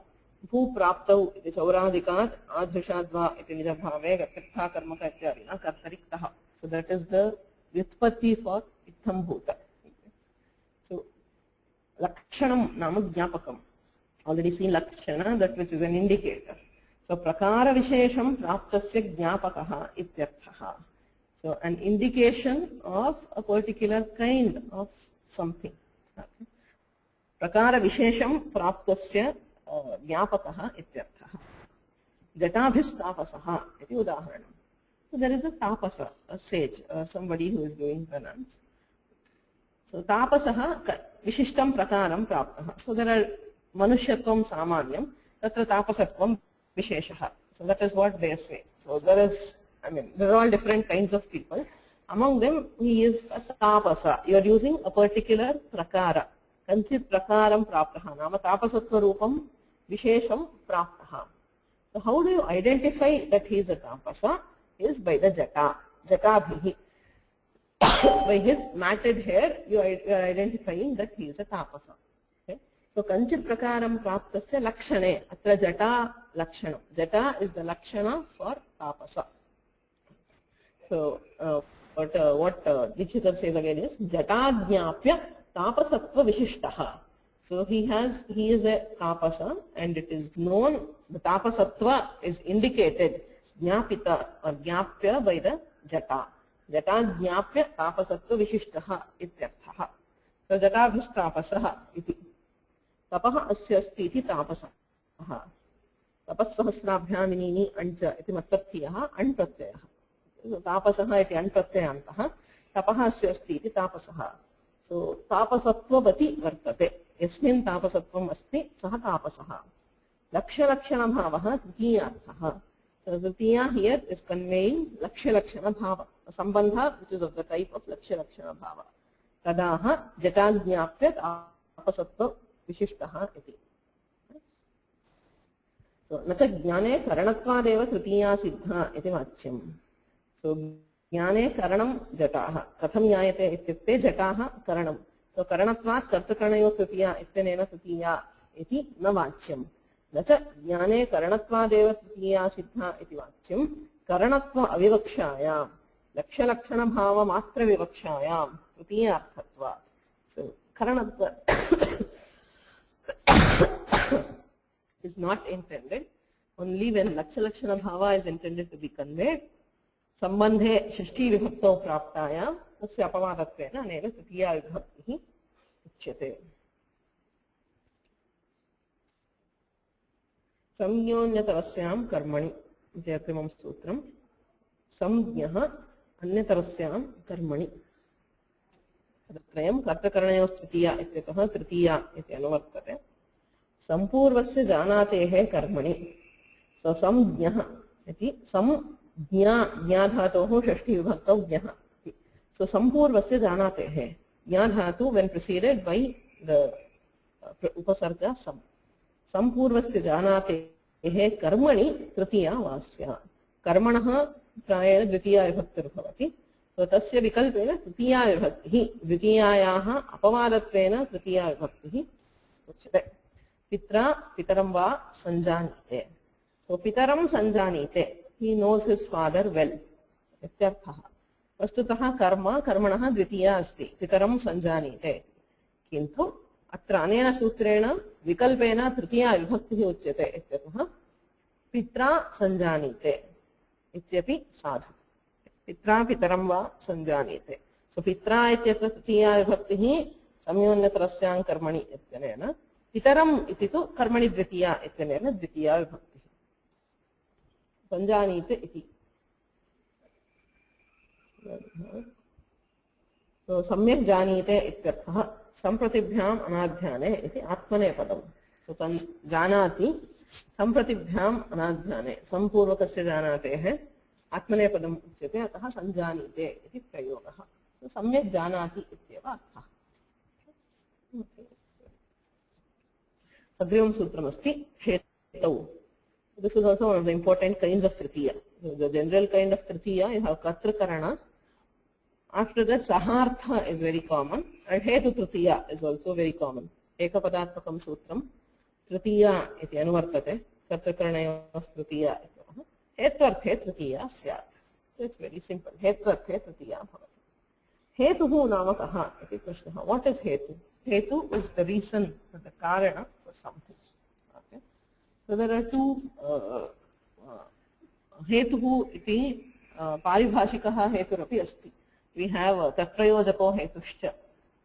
Bhu Praptau iti Chauradhikat Adhrishadva iti Nijabhave Gatirtha Karmaka ityarina Kartariktaha. So, that is the Vyutpatti for Itham Bhuta. So, Lakshanam Nama Jnapakam. Already seen Lakshana, that which is an indicator. So, Prakara Vishesham Praptasya Jnapakaha ityarthaha. So, an indication of a particular kind of something. Okay. Prakara Vishesham Praptasya Jnapakaha ityarthaha. Jatabhistapasaha iti udaharanam. So, there is a tapasa, a sage, somebody who is doing penance. So, tapasaha vishishtam prakaram praptaha. So, there are Manushyatvam Samanyam, Tatra Tapasatvam Visheshaha. So that is what they say. So there is, there are all different kinds of people. Among them, he is a Tapasa. You are using a particular Prakara. Kanchit Prakaram Praptaha. Nama Tapasatva Rupam Vishesham Praptaha. So how do you identify that he is a Tapasa? Is by the Jata. Jatabhihi. By his matted hair, you are identifying that he is a Tapasa. So, Kanchit Prakaram Praptasya Lakshane, Atra Jata Lakshanam. Jata is the Lakshana for Tapasa. So, what Dikshitar says again is Jata Jnapya Tapasatva Vishishtaha. So, he is a Tapasa and it is known, the Tapasatva is indicated, Jnapita or Jnapya by the Jata. Jata Jnapya Tapasatva Vishishtaha ityarthaha. So, Jata Bhistapasaha iti. Tapaha asya asti iti tapasaha. Tapassahasrabhyaminini ancha iti matsarthiyaha anpratyayaha. So, tapasaha iti anpratyayantaha. Tapaha asya asti iti tapasaha. So, tapasattvati vartate. Yasmin tapasatvam asti saha tapasaha. Laksha lakshana bhavaha tritiyarthaha. So, tritiya here is conveying laksha lakshana bhava. A sambandha which is of the type of laksha lakshana bhava. Tadaha jatagnyapya tapasatva Vishishtaha iti. So, nacha jnane karanatvadeva tritiya siddha iti vachyam. So, jnane karanam jataha. Katham jnayate ityukte jataha karanam. So, karanatvat kartakaranayo tritiya ityanena tritiya iti na vachyam. Nacha jnane karanatvadeva tritiya siddha iti vachyam. Karanatva avivakshayam. Laksha lakshana bhava matra vivakshayam. Tritiya arthatvat. So, karanatva is not intended. Only when Laksha Lakshana Bhava is intended to be conveyed. Sambandhe Shashti Vibhaktau Praptaya Tasya Apavadatvena Anena Tritiya Vibhaktihi Uchyate. Samnyonyatarasyam Karmani Jayatrimam Sutram. Samnyaha Anyatarasyam Karmani. Tatrayam Kartakaranayost Tritiya ityatah Tritiya iti anuvartate. Sampurvasya janatehe karmani. So, samjnaha iti samjna dhatoho shashti vibhaktau jnaha. So, sampurvasya janatehe. Jna dhatu when preceded by the upasarga sam. Sampurvasya janatehe karmani tritiya vasya. Karmanaha prayena dvitiya vibhaktir bhavati. So, tasya vikalpena tritiya vibhaktihi. Dvitiyayaha apavadatvena tritiya vibhaktihi uchyate. Pitra pitaram va sanjanite. So, pitaram sanjanite. He knows his father well. Ityarthaha. Vastutaha karma karmanaha dvitiya asti. Pitaram sanjanite. Kintu atra anena sutrena vikalpena tritiya vibhaktihi uchyate. Ityatah pitra sanjanite. Ityapi sadhu. Pitra pitaram va sanjanite. So, pitra ityatra tritiya vibhaktihi samyonyatarasyan karmani ityanena. Pitaram iti tu karmani dvitiya ityanena dvitiya vibhakti. Sanjanite iti. So, samyak janite ityarthaha sampratibhyam anadhyane iti atmane padam. So, janati sampratibhyam anadhyane sampurvakasya janatehe atmane padam uchyate ataha sanjanite iti prayogaha. So, samyak janati ityeva arthaha. Agrivam sutram asti hetau. This is also one of the important kinds of tritiya. So the general kind of tritiya, you have kartru karana. After that, sahartha is very common, and hetu tritiya is also very common. Ekapadatmakam sutram tritiya iti anuvartate kartru karanayos tritiya iti hetvarthe tritiya syat. So it's very simple. Hetvarthe tritiya bhavati. Hetuhu nama kaha iti prashnaha. What is hetu? Hetu is the reason for the karana for something. Okay. So there are two hetuhu iti paribhashikaha heturapi asti. We have tatrayojako hetushcha.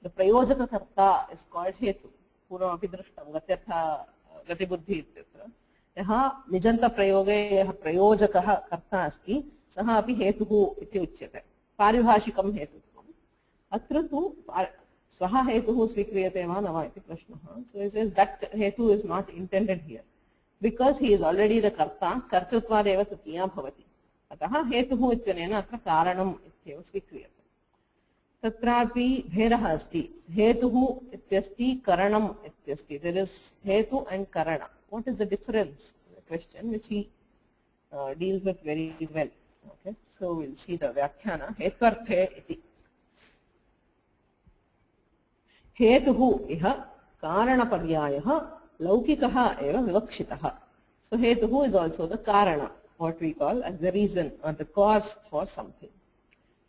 The prayojaka karta is called hetu. Purvam api drishtam gatyartha gatibuddhi ityatra. Yaha nijanta prayoge yaha prayojakaha karta asti. Saha api hetuhu iti uchyate. Paribhashikam hetutvam. Atra tu saha hetuhu svikriyate va nava iti prashnaha. So he says that hetu is not intended here. Because he is already the karta, kartritvad tritiya bhavati. Ataha hetuhu ityanena atra karanam ityeva svikriyate. Tatrapi bhedaha asti. Hetuhu ityasti, karanam ityasti. There is hetu and karana. What is the difference? The question which he deals with very well. Okay, so we'll see the vyakhyana. Hetvarthe iti. Hetuhu iha karana paryayaha laukikaha eva vivakshitaha. So hetuhu is also the karana, what we call as the reason or the cause for something.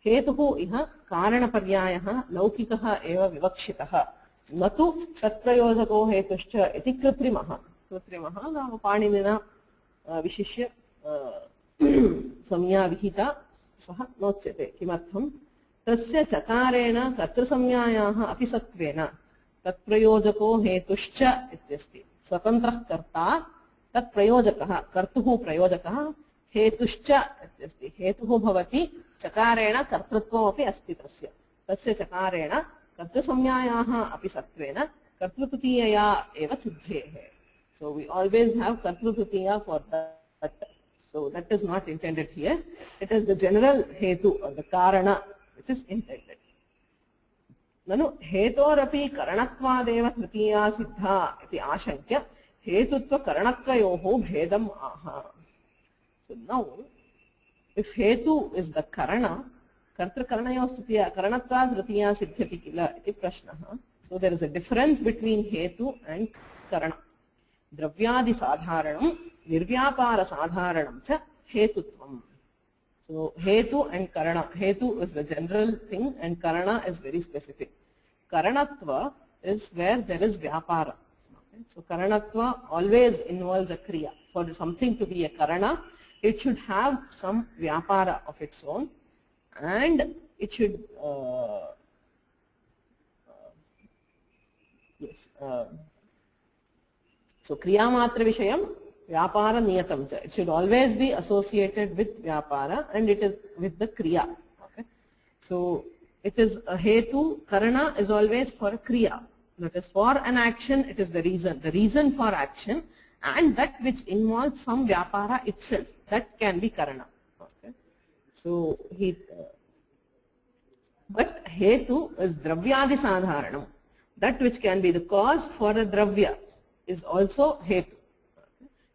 Hetuhu iha karana paryayaha laukikaha eva vivakshitaha. Natu tatrayojako hetushcha iti kritrimaha. Kritrimaha nama paninina vishishya samya vihita saha nochate. Kimartham? Tasya chakarena katrasamyayaha api satvena tatprayojako hetushcha ityasti. Swatantrah karta tat prayojakaha kartuhu prayojakaha hetushcha ityasti. Hetuhu bhavati chakarena kartrutvam api asti tasya. Tasya chakarena kartrasamyayaha api satvena kartrututiyaya eva siddhehe. So we always have kartrututiya for that. So that is not intended here. It is the general hetu or the karana which is intended. Nanu hetorapi karanatvadeva tritiya siddha iti ashankya hetutva karanatvayoho bhedam aha. So now, if hetu is the karana, kartra karanayos tritiya karanatva tritiya siddhyati kila iti prashnaha. So there is a difference between hetu and karana. Dravyadi sadharanam nirvyapara sadharanam cha hetutvam. So hetu and karana. Hetu is the general thing and karana is very specific. Karanatva is where there is vyapara. Okay. So karanatva always involves a kriya. For something to be a karana, it should have some vyapara of its own and it should so kriya matra vishayam vyapara niyatam cha. It should always be associated with vyapara and it is with the kriya. Okay. So it is a hetu, karana is always for a kriya. That is for an action, it is the reason for action and that which involves some vyapara itself, that can be karana. Okay. So but hetu is dravyadi sadharanam. That which can be the cause for a dravya is also hetu.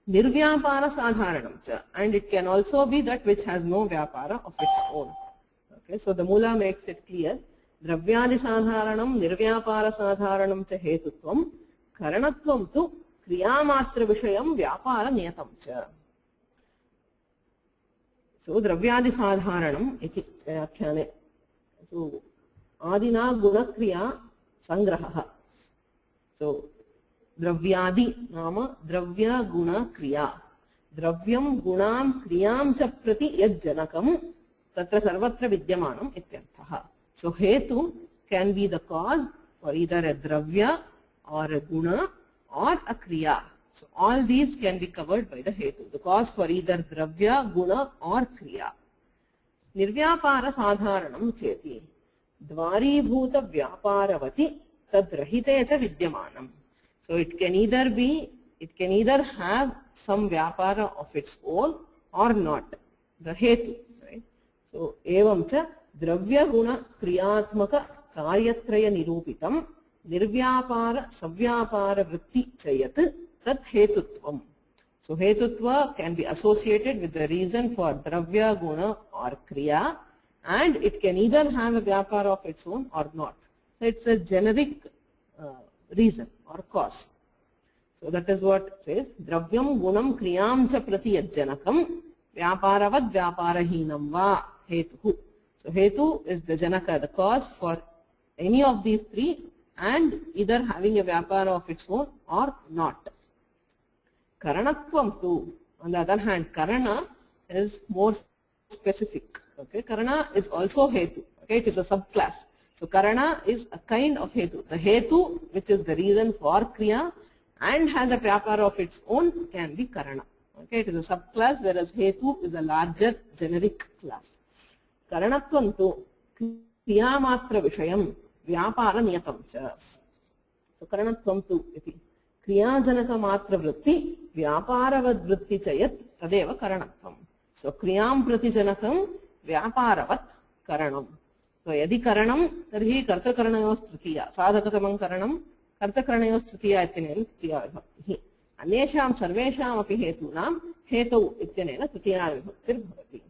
Nirvyapara sadharanam cha, and it can also be that which has no vyapara of its own. Okay, so the mula makes it clear. Dravyadi sadharanam nirvyapara sadharanam cha hetutvam karanatvam tu kriyamatra vishayam vyapara niyatam cha. So dravyadi sadharanam iti vyakhyane. So adina guna kriya sangraha. So dravyadi nama dravya guna kriya. Dravyam gunam kriyam cha prati yad janakam tatra sarvatra vidyamanam ityarthaha. So hetu can be the cause for either a dravya or a guna or a kriya. So all these can be covered by the hetu. The cause for either dravya, guna or kriya. Nirvyapara sadharanam cheti dvaribhuta vyaparavati tadrahite cha vidyamanam. So it can either have some vyapara of its own or not. The hetu, right? So evam cha dravya guna kriyatmaka karyatraya nirupitam nirvyapara savyapara vritti chayat tat hetutvam. So hetutva can be associated with the reason for dravya, guna or kriya, and it can either have a vyapara of its own or not. So it's a generic reason or cause. So that is what it says. Dravyam gunam kriyam cha pratiyajjanakam vyaparavad vyaparahinam va hetuhu. So hetu is the janaka, the cause for any of these three, and either having a vyapara of its own or not. Karanatvam too, on the other hand, karana is more specific. Okay, karana is also hetu. Okay, it is a subclass. So karana is a kind of hetu. The hetu, which is the reason for kriya and has a vyapara of its own, can be karana. Okay, it is a subclass, whereas hetu is a larger generic class. Karanatvam tu kriyamatra vishayam vyapara niyatam cha. So karanatvam tu iti kriyajanaka matra vritti vyaparavad vritti chayat tadeva karanatvam. So kriyam pratijanakam vyaparavat karanam. So yadi karanam tarhi kartakaranayost tritiya sadhakatamam karanam kartakaranayost tritiya ityanena tritiya vibhaktihi. Anyesham sarvesham api hetunam hetau ityanena tritiya vibhaktir bhavati.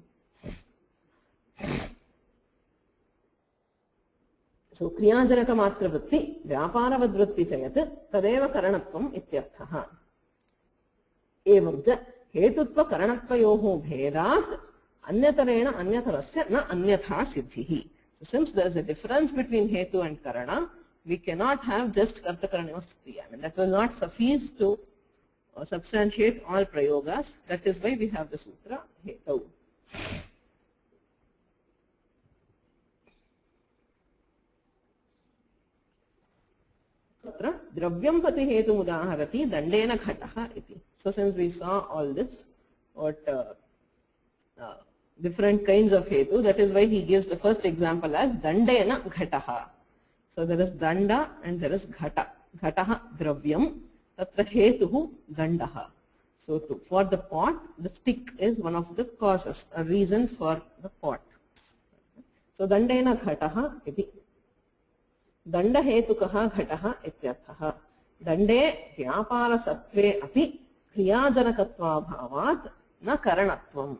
So kriyajanaka matra vritti vyaparavad vritti chayat tadeva karanatvam ityarthaha. Evam cha hetutva karanatvayoho bhedat anyatarena anyatarasya na anyatha siddhihi. So since there is a difference between hetu and karana, we cannot have just kartakaranayost tritiya. I mean, that will not suffice to substantiate all prayogas. That is why we have the sutra hetau. Dravyam pati hetu mudaharati dandena ghataha iti. So since we saw all this, what different kinds of hetu, that is why he gives the first example as dandena ghataha. So there is danda and there is ghata. Ghataha dravyam, tatra hetuhu dandaha. So for the pot, the stick is one of the causes, a reason for the pot. So dandena ghataha iti. Danda hetukaha ghataha ityarthaha. Dande vyapara sattve api kriyajanakatva bhavat na karanatvam.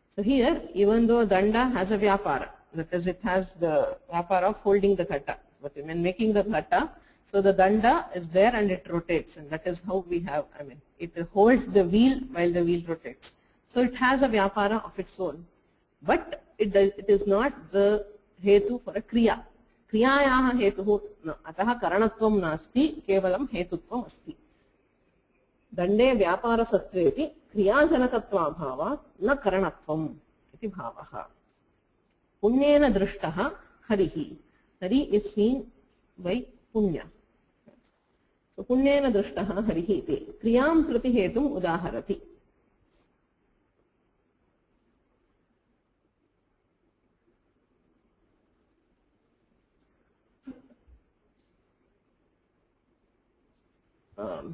So here, even though danda has a vyapara, that is, it has the vyapara of holding the ghata. But when making the ghata, so the danda is there and it rotates, and that is how we have, I mean, it holds the wheel while the wheel rotates. So it has a vyapara of its own, but it is not the hetu for a kriya. Kriyayaha hetuhu ataha karanatvam nasti kevalam hetutvam asti. Dande vyapara sattvepi kriyajanakatva bhava na karanatvam iti bhavaha. Punyena drishtaha harihi. Hari is seen by punya. So punyena drishtaha harihi iti kriyam prati hetum udaharati.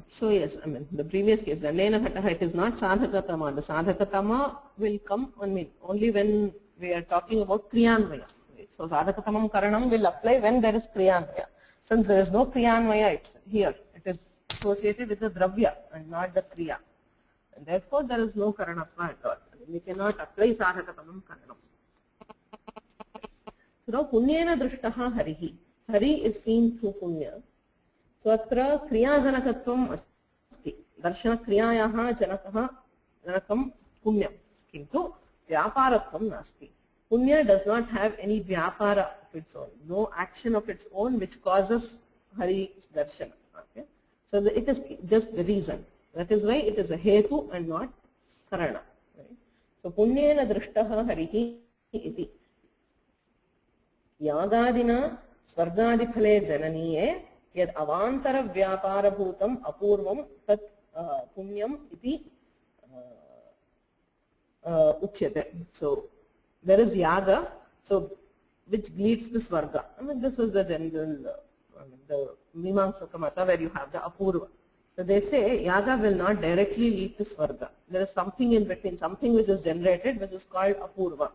So yes, I mean, the previous case, the Dandena Ghataha, it is not Sadhakatama. The Sadhakatama will come, I mean, only when we are talking about Kriyanvaya. Right? So Sadhakatamam Karanam will apply when there is Kriyanvaya. Since there is no Kriyanvaya, it's here. It is associated with the Dravya and not the Kriya. And therefore, there is no Karanatva at all. We cannot apply Sadhakatamam Karanam. So now, Punyena Drishtaha Harihi. Hari is seen through Punya. So atra kriyajanakatvam asti. Darshana kriyayaha janakam punyam. Kintu vyaparatvam nasti. Punya does not have any vyapara of its own, no action of its own which causes Hari's darshana. Okay? So it is just the reason. That is why it is a hetu and not karana. Right? So punyena drishtaha harihi iti. Yagadina svargadifale jananiye yad avantara vyapara bhutam apurvam tat punyam iti uchyate. So there is yaga, so which leads to swarga. I mean, this is the general, the Mimamsaka Mata where you have the apurva. So they say yaga will not directly lead to swarga. There is something in between, something which is generated, which is called apurva.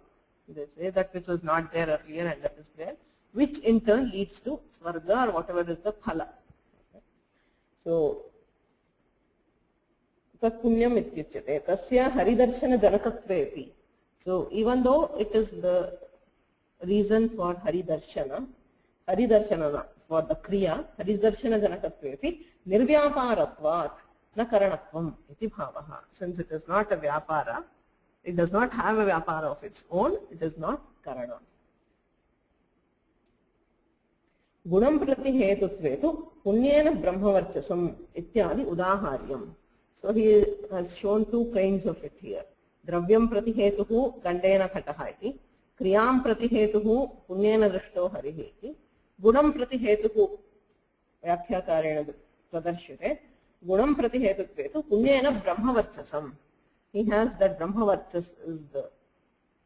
They say that which was not there earlier and that is there, which in turn leads to swarga or whatever is the phala. Okay. So tat punyam ityuchyate tasya haridarshana janakatvepi. So even though it is the reason for haridarshana for the kriya, haridarshana janakatvepi nirvyaparatvat na karanatvam iti bhavaha. Since it is not a vyapara, it does not have a vyapara of its own, it is not karana. Gunam prati hetutvetu punyena brahmavarchasam ityadi udaharyam. So he has shown two kinds of it here. Dravyam prati hetuhu gandena khataha iti, kriyam prati hetuhu punyena drishto harihi iti, gunam prati hetuhu vyakyakarena pradarshite, gunam prati hetutvetu punyena brahmavarchasam. He has that brahmavarchas is the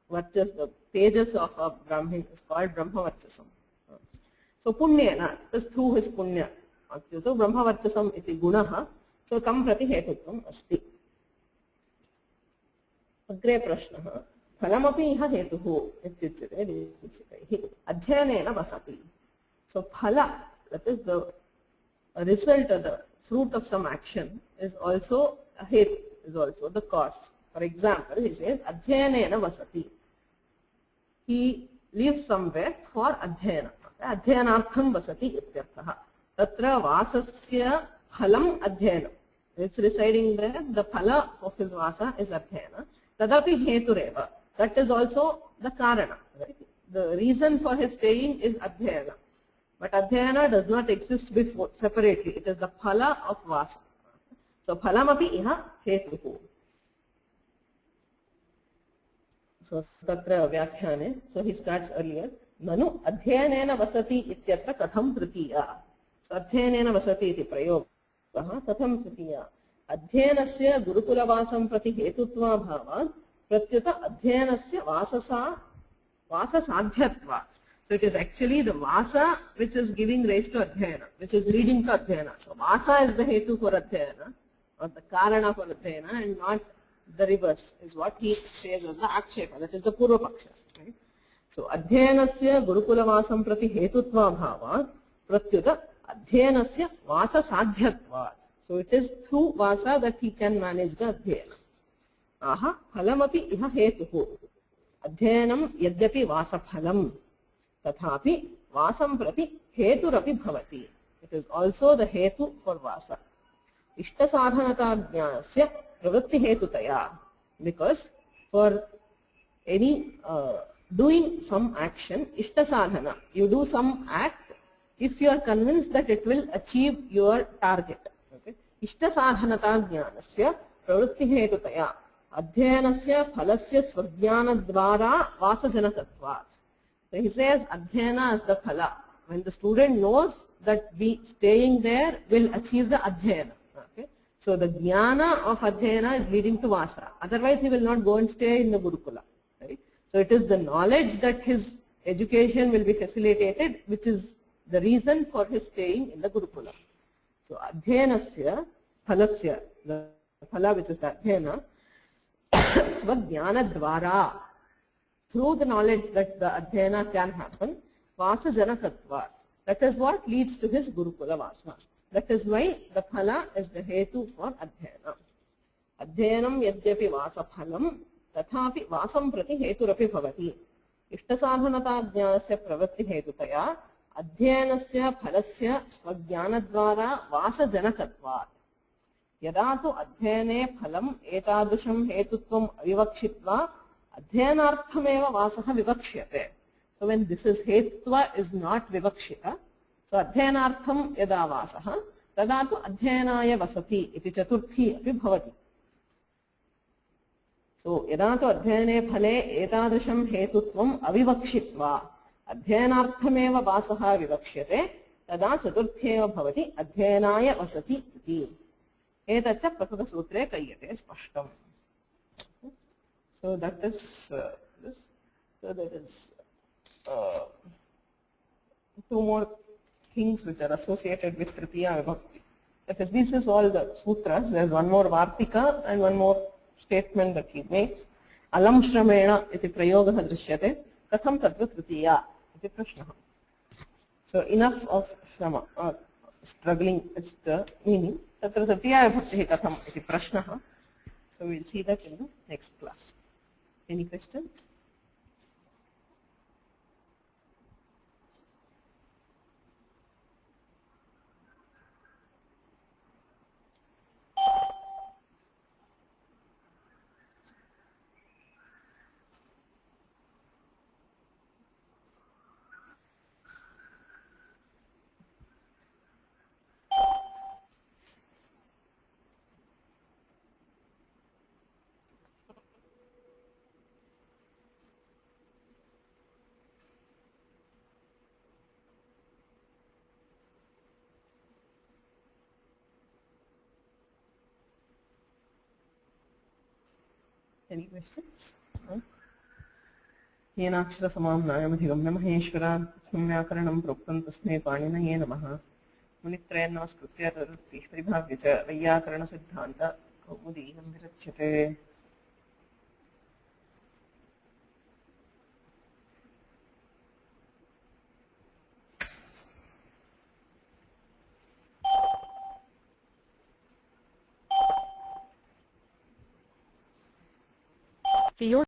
varchas, the pages of a brahmin is called brahmavarchasam. So punyena is through his punya. So brahmavarchasam iti gunaha. So tam prati hetutvam asti. Agre prashnaha phalamapi iha hetuhu ityuchyate adhyanena vasati. So phala, that is the result or the fruit of some action, is also a hetu, is also the cause. For example, he says adhyanena vasati. He lives somewhere for adhyana. Adhyanartham vasati ityarthaha. Tatra vasasya phalam adhyana. It's residing there. The phala of his vasa is adhyana. Tadapi hetureva. That is also the karana. Right? The reason for his staying is adhyana. But adhyana does not exist before separately. It is the phala of vasa. So phalamapi iha hetuhu. So tatra vyakhyane. So he starts earlier. Nanu adhyanena vasati ityatra katham tritiya. So adhyanena vasati iti prayoga. Katham tritiya. Adhyanasya gurukulavasam prati hetutva bhava pratyuta adhyanasya vasasadhyatva. So it is actually the vasa which is giving rise to adhyana, which is leading to adhyana. So vasa is the hetu for adhyana, or the karana for adhyana, and not the reverse, is what he says as the akshepa. That is the purva paksha. Right? So adhyanasya gurukulavasam prati hetutva bhava pratyuta adhyanasya vasasadhyatva. So it is through vasa that he can manage the adhyana. Aha phalamapi iha hetuhu. Adhyanam yadyapi vasa phalam tathapi vasam prati heturapi bhavati. It is also the hetu for vasa. Ishta sadhanata jnanasya pravritti hetutaya. Because for any doing some action, ishta sadhana, you do some act if you are convinced that it will achieve your target. Okay? Ishta sadhanata jnanasya pravritti hetutaya. Adhyanasya phalasya svajnana dvara vasajanakatvat. So he says adhyana is the phala. When the student knows that staying there will achieve the adhyana. Okay? So the jnana of adhyana is leading to vasa. Otherwise he will not go and stay in the Gurukula. Right? So it is the knowledge that his education will be facilitated which is the reason for his staying in the Gurukula. So adhyanasya phalasya, the phala which is the adhyana, svajnana dvara, through the knowledge that the adhyana can happen, vasa janakatva. That is what leads to his Gurukula vasa. That is why the phala is the hetu for adhyana. Adhyanam yadyapi vasa phalam tathapi vasam prati heturapi bhavati. Ishta sadhanata jnanasya pravritti hetutaya adhyanasya phalasya svajnana dvara vasa janakatvat. Yada tu adhyane phalam etadrusham hetutvam avivakshitva adhyanarthameva vasaha vivakshyate. So when this is hetutva is not vivakshita, so adhyanartham yada vasaha tada tu adhyanaya vasati iti chaturthi api bhavati. So yada tu adhyane phale etadrusham hetutvam avivakshitva adhyanarthameva vasaha vivakshyate tada chaturthyeva bhavati adhyanaya vasati iti. Etacha prakrita sutre kayyate spashtam. So that is this. So there is two more things which are associated with Tritiya Vibhakti. Because this is all the sutras. There is one more Vartika and one more statement that he makes. Alam shramena iti prayogaha drishyate katham tatra Tritiya iti prashnaha. So enough of shrama, struggling is the meaning. तत्र तृतीयाविभक्तिः कथम् इति प्रश्नः. So we'll see that in the next class. Any questions? Any questions? No? येनाक्षरसमां नायमधिगम्य महेश्वरात् व्याकरणं प्रोक्तं तस्मै पाणिनये नमः. मुनित्रयं नमस्कृत्य तदुक्तिः परिभाव्य च वैयाकरणसिद्धान्त कौमुदीनं विरच्यते. For your